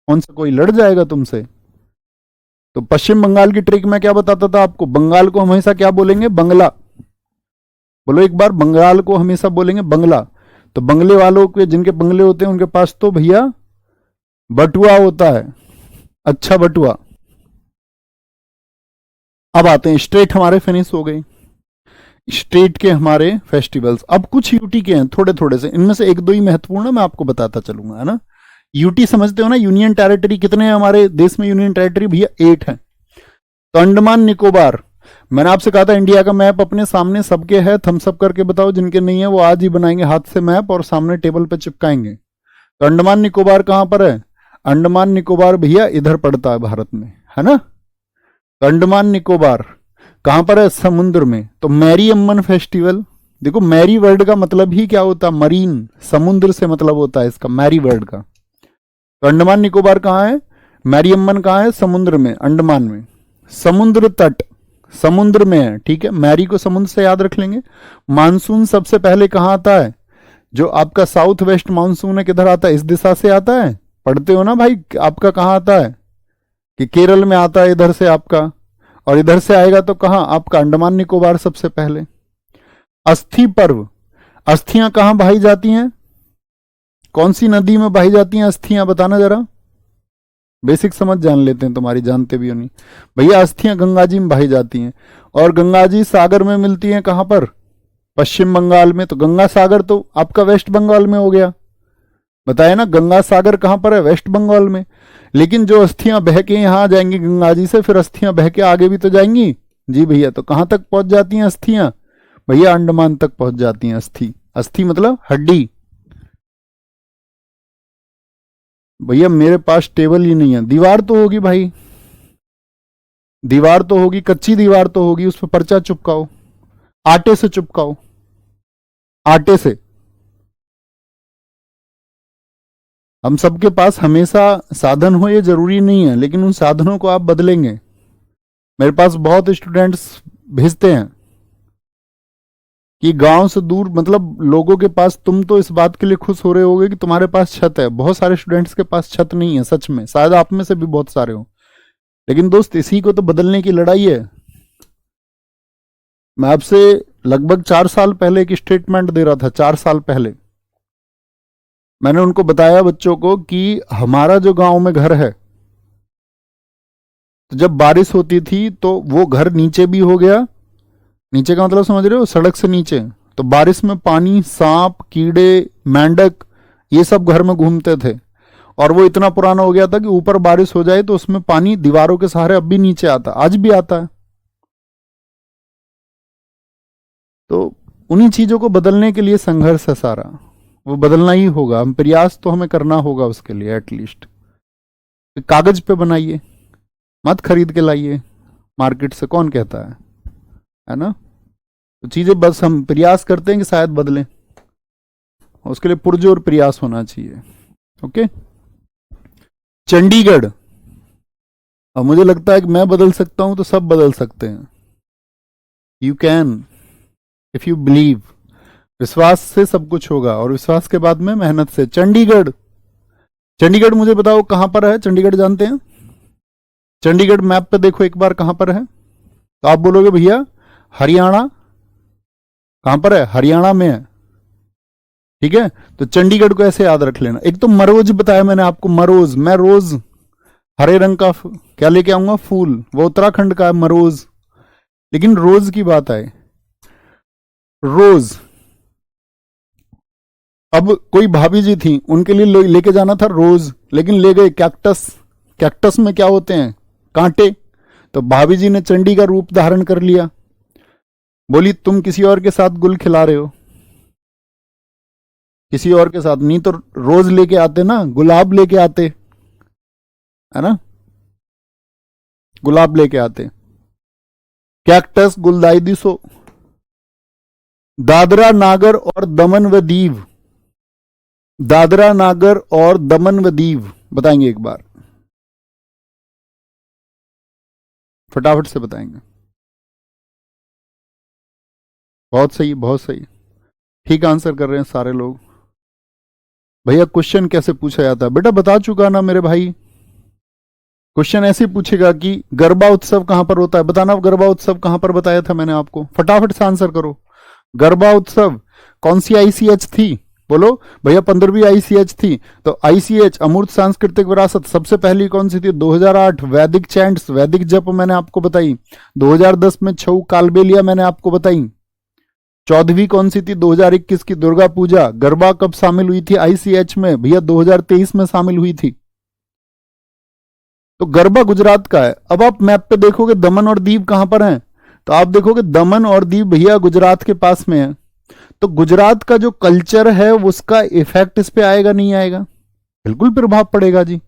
कौन सा कोई लड़ जाएगा तुमसे? तो पश्चिम बंगाल की ट्रिक में क्या बताता था आपको? बंगाल को हमेशा क्या बोलेंगे? बंगला। बोलो एक बार, बंगाल को हमेशा बोलेंगे बंगला। तो बंगले वालों के, जिनके बंगले होते हैं उनके पास तो भैया बटुआ होता है, अच्छा बटुआ। अब आते हैं स्टेट, हमारे फिनिश हो गए स्टेट के हमारे फेस्टिवल्स। अब कुछ यूटी के हैं थोड़े थोड़े से, इनमें से एक दो ही महत्वपूर्ण है, मैं आपको बताता चलूंगा, है ना। यूटी समझते हो ना, यूनियन टेरिटरी। कितने हैं हमारे देश में यूनियन टेरिटरी भैया? 8 है। तो अंडमान निकोबार, मैंने आपसे कहा था इंडिया का मैप अपने सामने सबके है, थम्स अप करके बताओ। जिनके नहीं है वो आज ही बनाएंगे हाथ से मैप और सामने टेबल पे चिपकाएंगे। तो अंडमान निकोबार कहां पर है? अंडमान निकोबार भैया इधर पड़ता है भारत में, है ना। तो अंडमान निकोबार कहां पर है? समुद्र में। तो मैरी अम्मन फेस्टिवल, देखो मैरी वर्ड का मतलब ही क्या होता है? मरीन, समुद्र से मतलब होता है इसका, मैरी वर्ड का। तो अंडमान निकोबार कहां है? मैरी अम्मन कहां है? समुद्र में, अंडमान में। समुद्र तट समुद्र में है, ठीक है। मैरी को समुद्र से याद रख लेंगे। मानसून सबसे पहले कहां आता है? जो आपका साउथ वेस्ट मानसून है किधर आता है? इस दिशा से आता है, पढ़ते हो ना भाई। आपका कहां आता है? कि केरल में आता है इधर से आपका, और इधर से आएगा तो कहां? आपका अंडमान निकोबार सबसे पहले। अस्थि पर्व, अस्थियां कहां बहाई जाती हैं? कौन सी नदी में बहाई जाती हैं अस्थियां? बताना जरा, बेसिक समझ जान लेते हैं, तुम्हारी जानते भी हो नहीं भैया। अस्थियां गंगा जी में बहाई जाती हैं, और गंगा जी सागर में मिलती हैं कहां पर? पश्चिम बंगाल में। तो गंगा सागर तो आपका वेस्ट बंगाल में हो गया, बताया ना। गंगा सागर कहां पर है? वेस्ट बंगाल में। लेकिन जो अस्थियां बह के यहां जाएंगी गंगा जी से, फिर अस्थियां बह के आगे भी तो जाएंगी जी भैया। तो कहां तक पहुंच जाती हैं अस्थियां भैया? अंडमान तक पहुंच जाती हैं अस्थि। अस्थि मतलब हड्डी। भैया मेरे पास टेबल ही नहीं है। दीवार तो होगी भाई, दीवार तो होगी, कच्ची दीवार तो होगी, उस पर पर्चा चिपकाओ, आटे से चिपकाओ, आटे से। हम सबके पास हमेशा साधन हो ये जरूरी नहीं है, लेकिन उन साधनों को आप बदलेंगे। मेरे पास बहुत स्टूडेंट्स भेजते हैं कि गांव से दूर, मतलब लोगों के पास, तुम तो इस बात के लिए खुश हो रहे होगे कि तुम्हारे पास छत है, बहुत सारे स्टूडेंट्स के पास छत नहीं है, सच में, शायद आप में से भी बहुत सारे हो। लेकिन दोस्त इसी को तो बदलने की लड़ाई है। मैं आपसे लगभग 4 साल पहले एक स्टेटमेंट दे रहा था, 4 साल पहले मैंने उनको बताया बच्चों को कि हमारा जो गांव में घर है, तो जब बारिश होती थी तो वो घर नीचे भी हो गया, नीचे का मतलब समझ रहे हो, सड़क से नीचे, तो बारिश में पानी, सांप, कीड़े, मेंढक, ये सब घर में घूमते थे। और वो इतना पुराना हो गया था कि ऊपर बारिश हो जाए तो उसमें पानी दीवारों के सहारे अब भी नीचे आता, आज भी आता है। तो उन्हीं चीजों को बदलने के लिए संघर्ष है सारा, वो बदलना ही होगा, हम प्रयास तो हमें करना होगा उसके लिए। एटलीस्ट कागज पे बनाइए, मत खरीद के लाइए मार्केट से, कौन कहता है ना। तो चीजें बस हम प्रयास करते हैं कि शायद बदलें, उसके लिए पुरजोर प्रयास होना चाहिए। ओके, चंडीगढ़, अब मुझे लगता है कि मैं बदल सकता हूं तो सब बदल सकते हैं। You can if you believe, विश्वास से सब कुछ होगा, और विश्वास के बाद में मेहनत से। चंडीगढ़, चंडीगढ़ मुझे बताओ कहां पर है? चंडीगढ़ जानते हैं? चंडीगढ़ मैप पे देखो एक बार कहां पर है, तो आप बोलोगे भैया हरियाणा। कहां पर है? हरियाणा में है। ठीक है, तो चंडीगढ़ को ऐसे याद रख लेना। एक तो मरोज बताया मैंने आपको, मरोज, मैं रोज हरे रंग का क्या लेके आऊंगा? फूल, वो उत्तराखंड का है मरोज। लेकिन रोज की बात आए, रोज, अब कोई भाभी जी थी, उनके लिए लेके जाना था रोज, लेकिन ले गए कैक्टस। कैक्टस में क्या होते हैं? कांटे। तो भाभी जी ने चंडी का रूप धारण कर लिया, बोली तुम किसी और के साथ गुल खिला रहे हो, किसी और के साथ नहीं तो रोज लेके आते ना, गुलाब लेके आते, है ना, गुलाब लेके आते। कैक्टस गुलदाई दिसो। दादरा नागर और दमन व दीव, दादरा नागर और दमन व दीव बताएंगे एक बार, फटाफट से बताएंगे। बहुत सही, बहुत सही, ठीक आंसर कर रहे हैं सारे लोग। भैया क्वेश्चन कैसे पूछा जाता है? बेटा बता चुका ना मेरे भाई, क्वेश्चन ऐसे पूछेगा कि गरबा उत्सव कहां पर होता है, बताना गरबा उत्सव कहां पर बताया था मैंने आपको, फटाफट से आंसर करो। गरबा उत्सव कौन सी आईसीएच थी? बोलो भैया 15वीं आईसीएच थी। तो आईसीएच अमूर्त सांस्कृतिक विरासत सबसे पहली कौन सी थी? 2008 वैदिक चैंट्स, वैदिक जप मैंने आपको बताई। 2010 में छऊ कालबेलिया मैंने आपको बताई। 14वीं कौन सी थी? 2021 की दुर्गा पूजा। गरबा कब शामिल हुई थी आईसीएच में? भैया 2023 में शामिल हुई थी। तो गरबा गुजरात का है। अब आप मैप पे देखोगे दमन और दीव कहां पर हैं, तो आप देखोगे दमन और दीव भैया गुजरात के पास में है। तो गुजरात का जो कल्चर है उसका इफेक्ट इस पे आएगा नहीं आएगा? बिल्कुल प्रभाव पड़ेगा जी,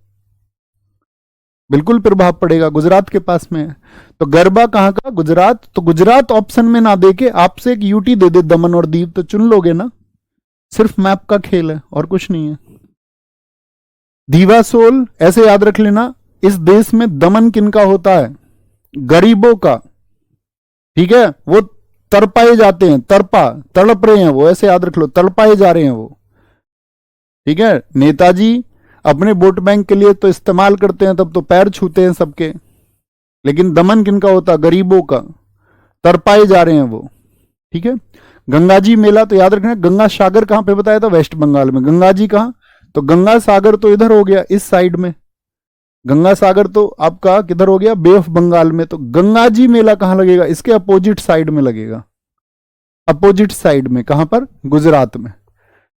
बिल्कुल प्रभाव पड़ेगा, गुजरात के पास में है। तो गरबा कहां का? गुजरात। तो गुजरात ऑप्शन में ना देके आपसे एक यूटी दे दे दमन और दीव, तो चुन लोगे ना। सिर्फ मैप का खेल है और कुछ नहीं है। दीवा सोल ऐसे याद रख लेना, इस देश में दमन किनका होता है? गरीबों का। ठीक है, वो तड़पाए जाते हैं, तड़प रहे हैं वो, ऐसे याद रख लो, तड़पाए जा रहे हैं वो। ठीक है, नेताजी अपने वोट बैंक के लिए तो इस्तेमाल करते हैं, तब तो पैर छूते हैं सबके, लेकिन दमन किनका होता? गरीबों का, तड़पाए जा रहे हैं वो। ठीक है, गंगा जी मेला तो याद रखना। गंगा सागर कहां पे बताया था? वेस्ट बंगाल में। गंगा जी कहां? तो गंगा सागर तो इधर हो गया, इस साइड में। गंगा सागर तो आपका किधर हो गया? बे ऑफ बंगाल में। तो गंगा जी मेला कहां लगेगा? इसके अपोजिट साइड में लगेगा, अपोजिट साइड में। कहां पर? गुजरात में।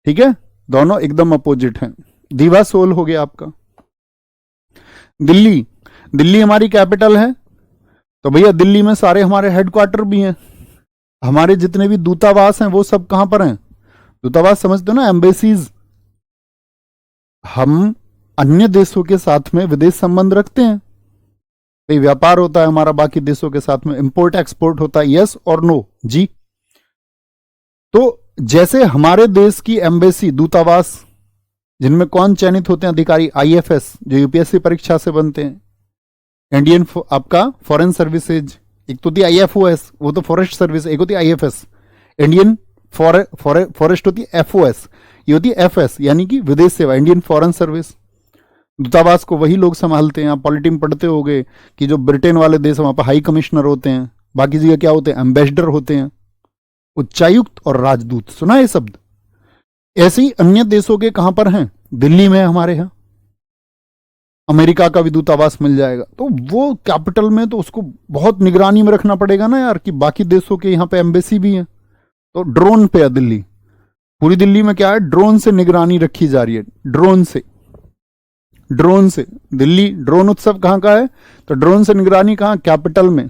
ठीक है, दोनों एकदम अपोजिट हैं। दीवा सोल हो गया आपका। दिल्ली, दिल्ली हमारी कैपिटल है, तो भैया दिल्ली में सारे हमारे हेडक्वार्टर भी हैं, हमारे जितने भी दूतावास हैं वो सब कहां पर हैं? दूतावास समझते हो ना, एम्बेसीज। हम अन्य देशों के साथ में विदेश संबंध रखते हैं, भाई व्यापार होता है हमारा बाकी देशों के साथ में, इंपोर्ट एक्सपोर्ट होता है, यस और नो जी। तो जैसे हमारे देश की एम्बेसी, दूतावास, जिनमें कौन चयनित होते हैं अधिकारी? आईएफएस, जो यूपीएससी परीक्षा से बनते हैं, इंडियन आपका फॉरेन सर्विसेज। एक तो होती है आईएफओएस, वो तो फॉरेस्ट सर्विस, एक होती है आईएफएस, इंडियन फॉरेस्ट होती है एफओएस, ये होती है एफएस यानी कि विदेश सेवा, इंडियन फॉरेन सर्विस। दूतावास को वही लोग संभालते हैं। आप पॉलिटी में पढ़ते होंगे कि जो ब्रिटेन वाले देश वहां पर हाई कमिश्नर होते हैं, बाकी जगह क्या होते हैं? एम्बेसडर होते हैं, उच्चायुक्त और राजदूत। सुना है शब्द? ऐसे ही अन्य देशों के कहां पर हैं? दिल्ली में है हमारे यहां। अमेरिका का भी दूतावास मिल जाएगा, तो वो कैपिटल में, तो उसको बहुत निगरानी में रखना पड़ेगा ना यार, कि बाकी देशों के यहां पे एम्बेसी भी है। तो ड्रोन पे है दिल्ली, पूरी दिल्ली में क्या है? ड्रोन से निगरानी रखी जा रही है। ड्रोन से दिल्ली ड्रोन उत्सव कहां का है? तो ड्रोन से निगरानी कहां? कैपिटल में।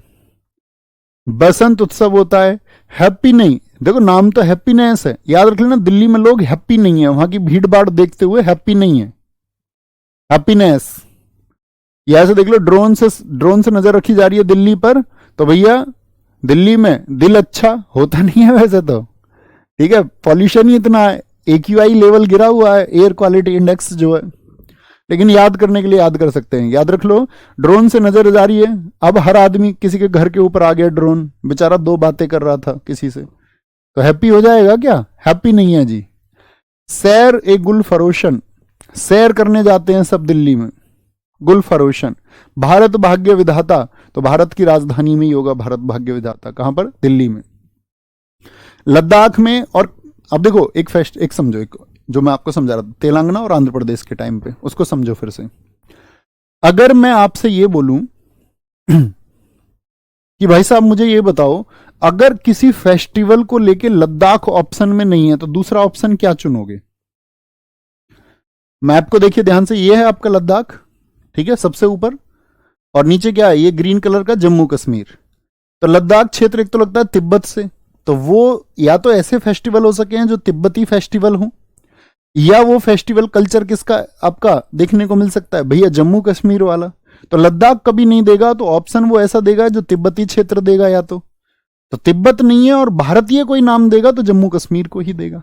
बसंत उत्सव होता है, हैप्पी नहीं, देखो नाम तो हैप्पीनेस है, याद रख लेना, दिल्ली में लोग हैप्पी नहीं है, वहां की भीड़ भाड़ देखते हुए हैप्पी नहीं है, हैप्पीनेस। या ऐसे देख लो, ड्रोन से नजर रखी जा रही है दिल्ली पर, तो भैया दिल्ली में दिल अच्छा होता नहीं है वैसे तो, ठीक है, पॉल्यूशन ही इतना है, AQI लेवल गिरा हुआ है, एयर क्वालिटी इंडेक्स जो है। लेकिन याद करने के लिए याद कर सकते हैं, याद रख लो, ड्रोन से नजर जा रही है। अब हर आदमी किसी के घर के ऊपर आ गया ड्रोन, बेचारा 2 बातें कर रहा था किसी से, तो हैप्पी हो जाएगा क्या? हैप्पी नहीं है जी। सैर ए गुल फरोशन, सैर करने जाते हैं सब दिल्ली में, गुल फरोशन। भारत भाग्य विधाता, तो भारत की राजधानी में ही होगा भारत भाग्य विधाता, कहां पर? दिल्ली में। लद्दाख में, और अब देखो एक समझो, एक जो मैं आपको समझा रहा था तेलंगाना और आंध्र प्रदेश के टाइम पे, उसको समझो फिर से। अगर मैं आपसे ये बोलूं कि भाई साहब मुझे ये बताओ, अगर किसी फेस्टिवल को लेके लद्दाख ऑप्शन में नहीं है तो दूसरा ऑप्शन क्या चुनोगे? मैप को देखिए ध्यान से, ये है आपका लद्दाख, ठीक है, सबसे ऊपर, और नीचे क्या है? ये ग्रीन कलर का जम्मू कश्मीर। तो लद्दाख क्षेत्र एक तो लगता है तिब्बत से, तो वो या तो ऐसे फेस्टिवल हो सके हैं जो तिब्बती फेस्टिवल हो, या वो फेस्टिवल कल्चर किसका आपका देखने को मिल सकता है? भैया जम्मू कश्मीर वाला। तो लद्दाख कभी नहीं देगा, तो ऑप्शन वो ऐसा देगा जो तिब्बती क्षेत्र देगा, या तो तिब्बत नहीं है और भारतीय कोई नाम देगा तो जम्मू कश्मीर को ही देगा।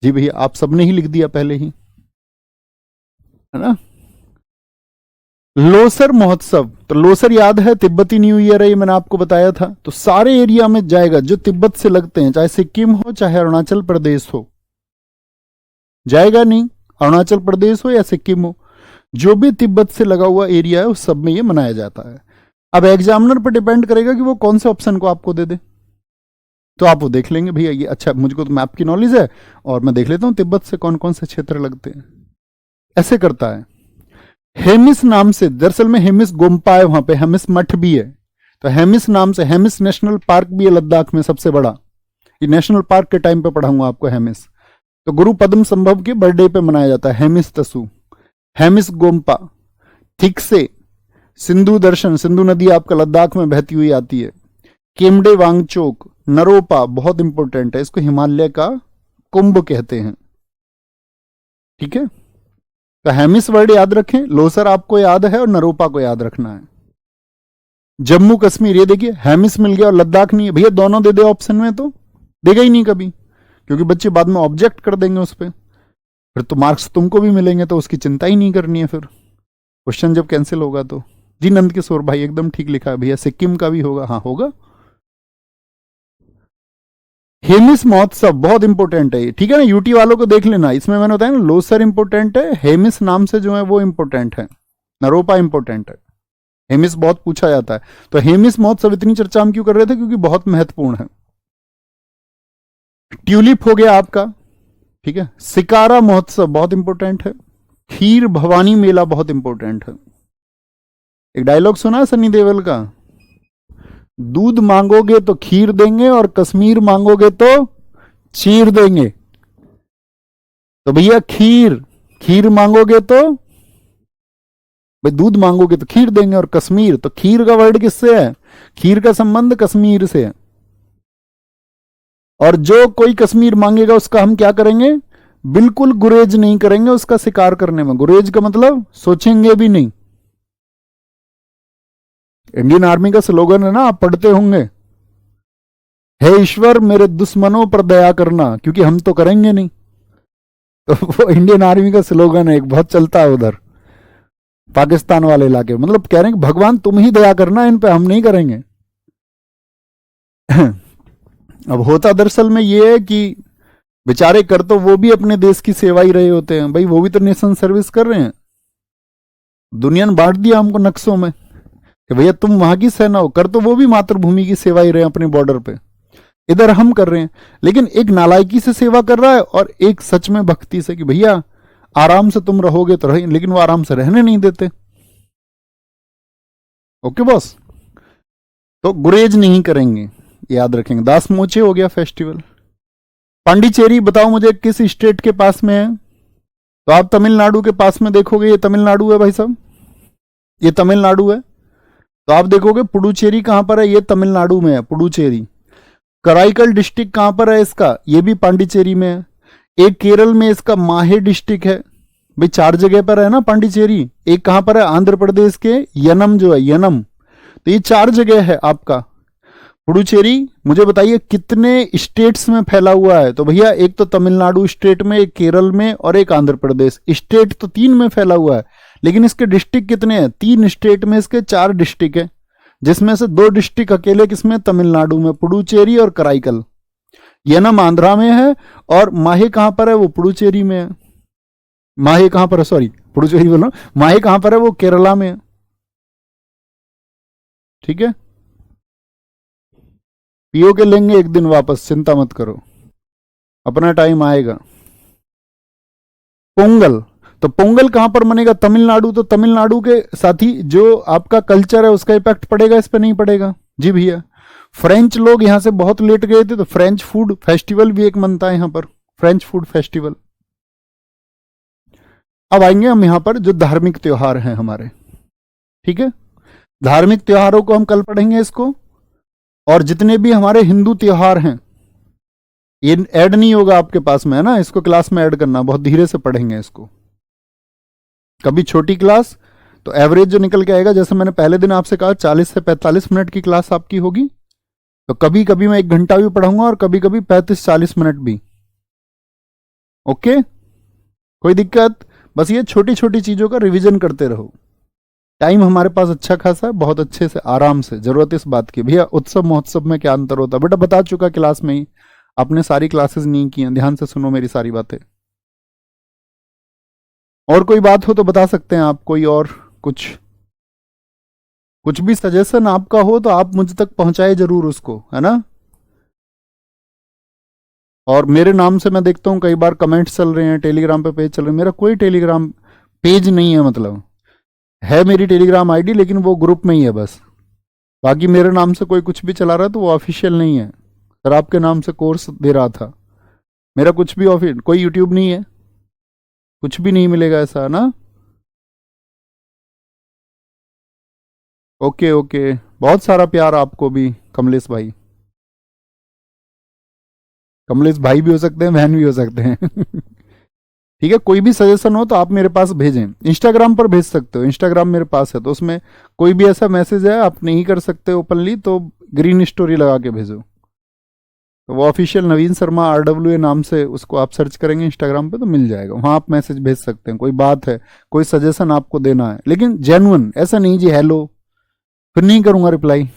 जी भैया, आप सबने ही लिख दिया पहले ही, है ना। लोसर महोत्सव, तो लोसर याद है, तिब्बती न्यू ईयर है, ये मैंने आपको बताया था। तो सारे एरिया में जाएगा जो तिब्बत से लगते हैं, चाहे सिक्किम हो चाहे अरुणाचल प्रदेश हो, जाएगा नहीं, अरुणाचल प्रदेश हो या सिक्किम हो, जो भी तिब्बत से लगा हुआ एरिया है उस सब में ये मनाया जाता है। अब एग्जामिनर पर डिपेंड करेगा कि वो कौन से ऑप्शन को आपको दे दे, तो आप वो देख लेंगे भैया ये, अच्छा मुझको तो मैप की नॉलेज है और मैं देख लेता हूं तिब्बत से कौन कौन से क्षेत्र लगते हैं, ऐसे करता है। हेमिस नाम से, दरअसल में हेमिस गोम्पा है वहां पे, हेमिस मठ भी है, तो हेमिस नाम से, हेमिस नेशनल पार्क भी है लद्दाख में सबसे बड़ा, ये नेशनल पार्क के टाइम पे पढ़ाऊंगा आपको हेमिस। तो गुरु पद्म संभव के बर्थडे पे मनाया जाता है हेमिस तसु, हेमिस गोम्पा। ठीक से सिंधु दर्शन, सिंधु नदी आपका लद्दाख में बहती हुई आती है। केमडे वांगचोक, नरोपा बहुत इंपॉर्टेंट है, इसको हिमालय का कुंभ कहते हैं, ठीक है। तो हेमिस वर्ड याद रखें, लोसर आपको याद है और नरोपा को याद रखना है। जम्मू कश्मीर, ये देखिए हेमिस मिल गया और लद्दाख नहीं है, भैया दोनों दे दे ऑप्शन में, तो देगा ही नहीं कभी, क्योंकि बच्चे बाद में ऑब्जेक्ट कर देंगे उस पर, फिर तो मार्क्स तुमको भी मिलेंगे, तो उसकी चिंता ही नहीं करनी है फिर, क्वेश्चन जब कैंसिल होगा तो। जी नंद किशोर भाई एकदम ठीक लिखा है भैया, सिक्किम का भी होगा, हाँ होगा। हेमिस महोत्सव बहुत इंपॉर्टेंट है, ठीक है ना, यूटी वालों को देख लेना, इसमें मैंने बताया ना, लोसर इंपॉर्टेंट है, हेमिस नाम से जो है वो इंपॉर्टेंट है, नरोपा इंपॉर्टेंट है, हेमिस बहुत पूछा जाता है। तो हेमिस महोत्सव इतनी चर्चा हम क्यों कर रहे थे? क्योंकि बहुत महत्वपूर्ण है। ट्यूलिप हो गया आपका, ठीक है। सिकारा महोत्सव बहुत इंपॉर्टेंट है। खीर भवानी मेला बहुत इंपॉर्टेंट है। एक डायलॉग सुना है सनी देओल का, दूध मांगोगे तो खीर देंगे और कश्मीर मांगोगे तो चीर देंगे। तो भैया खीर मांगोगे तो, भाई दूध मांगोगे तो खीर देंगे, और कश्मीर, तो खीर का वर्ड किससे है? खीर का संबंध कश्मीर से है। और जो कोई कश्मीर मांगेगा उसका हम क्या करेंगे? बिल्कुल गुरेज नहीं करेंगे उसका शिकार करने में। गुरेज का मतलब सोचेंगे भी नहीं। इंडियन आर्मी का स्लोगन है ना, आप पढ़ते होंगे, हे ईश्वर मेरे दुश्मनों पर दया करना, क्योंकि हम तो करेंगे नहीं। तो वो इंडियन आर्मी का स्लोगन है, एक बहुत चलता है उधर पाकिस्तान वाले इलाके, मतलब कह रहे हैं कि भगवान तुम ही दया करना इन पे, हम नहीं करेंगे। अब होता दरअसल में ये है कि बेचारे कर तो वो भी अपने देश की सेवा ही रहे होते हैं, भाई वो भी तो नेशन सर्विस कर रहे हैं। दुनिया ने बांट दिया हमको नक्शों में, कि भैया तुम वहां की सेना हो, कर तो वो भी मातृभूमि की सेवा ही रहे अपने बॉर्डर पे, इधर हम कर रहे हैं। लेकिन एक नालायकी से सेवा कर रहा है और एक सच में भक्ति से कि भैया आराम से तुम रहोगे तो रहे, लेकिन वो आराम से रहने नहीं देते। ओके बॉस, तो गुरेज नहीं करेंगे, याद रखेंगे। दास मोचे हो गया फेस्टिवल। पांडिचेरी बताओ मुझे किस स्टेट के पास में है? तो आप तमिलनाडु के पास में देखोगे, ये तमिलनाडु है भाई साहब, ये तमिलनाडु है। तो आप देखोगे पुडुचेरी कहां पर है, ये तमिलनाडु में है पुडुचेरी। कराईकल डिस्ट्रिक्ट कहां पर है इसका, ये भी पांडिचेरी में है। एक केरल में इसका माहे डिस्ट्रिक्ट है। भाई 4 जगह पर है ना पांडिचेरी। एक कहां पर है, आंध्र प्रदेश के यनम जो है, यनम। तो ये 4 जगह है आपका पुडुचेरी। मुझे बताइए कितने स्टेट्स में फैला हुआ है? तो भैया एक तो तमिलनाडु स्टेट में, एक केरल में और एक आंध्र प्रदेश। स्टेट तो 3 में फैला हुआ है, लेकिन इसके डिस्ट्रिक्ट कितने हैं? 3 स्टेट में इसके 4 डिस्ट्रिक्ट है, जिसमें से 2 डिस्ट्रिक्ट अकेले किसमें? तमिलनाडु में, पुडुचेरी और कराईकल। यनम आंध्रा में है और माहे कहां पर है? वो पुडुचेरी में है। माहे कहां पर है, सॉरी पुडुचेरी बोलो, माहे कहां पर है? वो केरला में है। ठीक है, पीओ के लेंगे एक दिन वापस, चिंता मत करो, अपना टाइम आएगा। पोंगल, तो पोंगल कहां पर मनेगा? तमिलनाडु। तो तमिलनाडु के साथ ही जो आपका कल्चर है उसका इफेक्ट पड़ेगा, इस पे नहीं पड़ेगा? जी भैया। फ्रेंच लोग यहां से बहुत लेट गए थे, तो फ्रेंच फूड फेस्टिवल भी एक मनता है यहां पर, फ्रेंच फूड फेस्टिवल। अब आएंगे हम यहां पर जो धार्मिक त्योहार हैं हमारे। ठीक है, धार्मिक त्योहारों को हम कल पढ़ेंगे इसको, और जितने भी हमारे हिंदू त्योहार हैं ये ऐड नहीं होगा आपके पास में, है ना, इसको क्लास में ऐड करना, बहुत धीरे से पढ़ेंगे इसको। कभी छोटी क्लास तो एवरेज जो निकल के आएगा, जैसे मैंने पहले दिन आपसे कहा 40 से 45 मिनट की क्लास आपकी होगी, तो कभी कभी मैं 1 घंटा भी पढ़ाऊंगा और कभी कभी 35-40 मिनट भी। ओके, कोई दिक्कत? बस ये छोटी छोटी चीजों का रिवीजन करते रहो। टाइम हमारे पास अच्छा खासा है, बहुत अच्छे से आराम से। जरूरत इस बात की भैया उत्सव महोत्सव में क्या अंतर होता है, बेटा बता चुका क्लास में ही, आपने सारी क्लासेस नहीं की हैं, ध्यान से सुनो मेरी सारी बातें। और कोई बात हो तो बता सकते हैं आप, कोई और कुछ भी सजेशन आपका हो तो आप मुझ तक पहुंचाए जरूर उसको, है ना। और मेरे नाम से मैं देखता हूं कई बार कमेंट्स चल रहे हैं, टेलीग्राम पे पेज चल रहे हैं। मेरा कोई टेलीग्राम पेज नहीं है, मतलब है मेरी टेलीग्राम आईडी, लेकिन वो ग्रुप में ही है बस। बाकी मेरे नाम से कोई कुछ भी चला रहा है तो वो ऑफिशियल नहीं है। सर आपके नाम से कोर्स दे रहा था, मेरा कुछ भी ऑफिशियल, कोई यूट्यूब नहीं है, कुछ भी नहीं मिलेगा ऐसा, है ना। ओके ओके, बहुत सारा प्यार आपको भी कमलेश भाई। कमलेश भाई भी हो सकते हैं, बहन भी हो सकते हैं। ठीक है, कोई भी सजेशन हो तो आप मेरे पास भेजें, इंस्टाग्राम पर भेज सकते हो, इंस्टाग्राम मेरे पास है, तो उसमें कोई भी ऐसा मैसेज है आप नहीं कर सकते ओपनली तो ग्रीन स्टोरी लगा के भेजो। तो वो ऑफिशियल नवीन शर्मा RWA नाम से उसको आप सर्च करेंगे इंस्टाग्राम पे तो मिल जाएगा, वहां आप मैसेज भेज सकते हैं। कोई बात है, कोई सजेशन आपको देना है, लेकिन जेन्युइन, ऐसा नहीं जी हेलो फिर नहीं करूंगा रिप्लाई,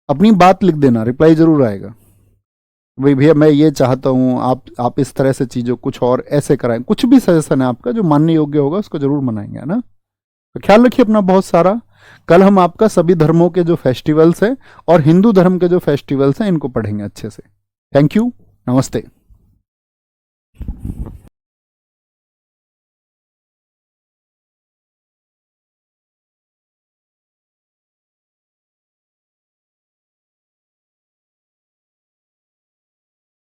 अपनी बात लिख देना, रिप्लाई जरूर आएगा। भाई भैया मैं ये चाहता हूँ, आप इस तरह से चीज़ों कुछ और ऐसे कराएं, कुछ भी सजेशन है आपका जो मानने योग्य होगा उसको जरूर मनाएंगे, है ना। तो ख्याल रखिए अपना बहुत सारा। कल हम आपका सभी धर्मों के जो फेस्टिवल्स हैं और हिंदू धर्म के जो फेस्टिवल्स हैं इनको पढ़ेंगे अच्छे से। थैंक यू, नमस्ते।